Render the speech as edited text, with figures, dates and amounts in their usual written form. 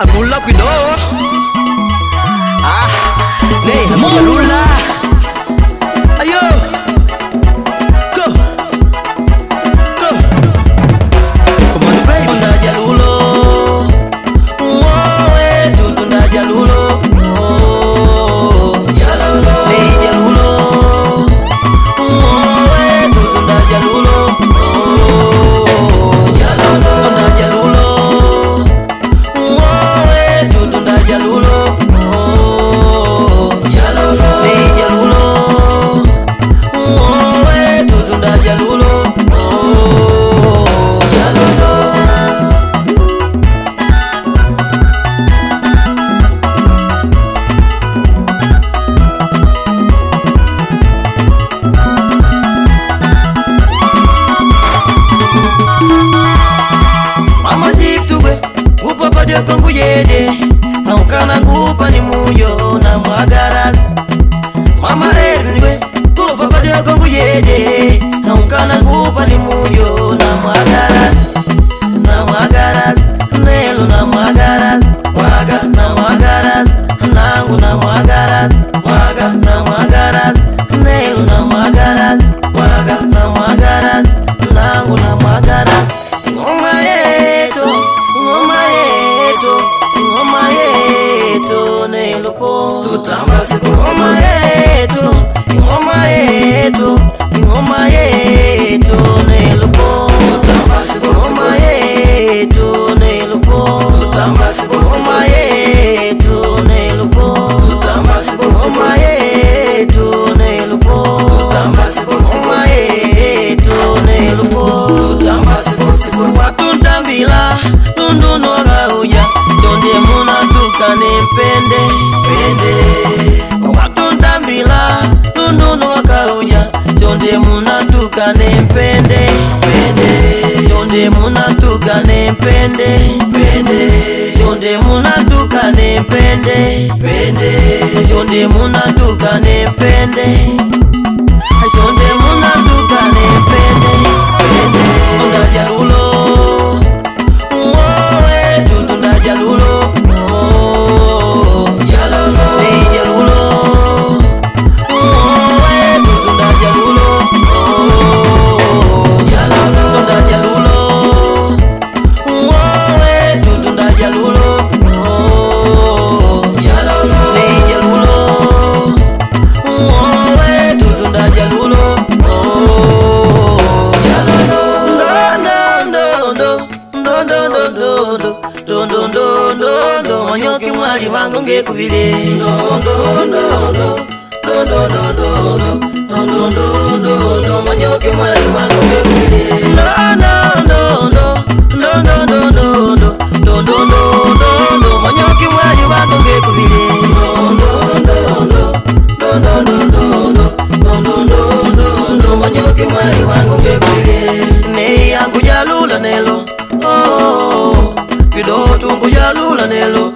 Amula Quido. Nei, Lula. Ayo. Go. Go. Come on, baby. Tunda Jalulo. Tunda Jalulo. Jalulo. Nei Jalulo. Tunda Jalulo. Jalulo. Tunda Jalulo. Tunda Jalulo. Jalulo. Nei Jalulo. Tunda Jalulo. Jalulo. Mama zitugwe ngupa padio kongu yede naukana ngupa ni muyo na mwagarazi. Mama erinwe ngupa padio kongu yede naukana ngupa ni muyo na mwagarazi. Na mwagarazi nelu na mwagarazi waga na mwagarazi nangu na mwagarazi waga na mwagarazi nelu na mwagarazi waga na mwagarazi nangu na mwagarazi. Ngoma yetu, ngoma yetu, ngoma yetu nelupo tutamba siku. Ngoma yetu, ngoma yetu, ngoma yetu nelupo tutamba siku. Ngoma yetu nelupo tutamba siku. Ngoma yetu nelupo tutamba siku. Ngoma yetu nelupo tutamba siku. Ngoma yetu nelupo tutamba siku. Watundambila tundu noga uja sonde muna tukane mpende pende. Watundambila tundu noga uja sonde muna tukane mpende pende. Sonde muna tukane mpende pende. Sonde muna tukane mpende pende. Sonde muna tukane mpende. Sonde muna tukane mpende pende. Tunda Jalulo. Tunda Jalulo. Jalulo. Nei Jalulo. Tunda Jalulo. Jalulo. Tunda Jalulo. Tunda Jalulo. Jalulo. Nei Jalulo. Tunda Jalulo. Manyoki mwali wangu ngekubile manyoki mwali wangu ngekubile manyoki mwali wangu ngekubile manyoki mwali wangu ngekubile. Nei yangu Jalula nelo Kido tungu Jalula nelo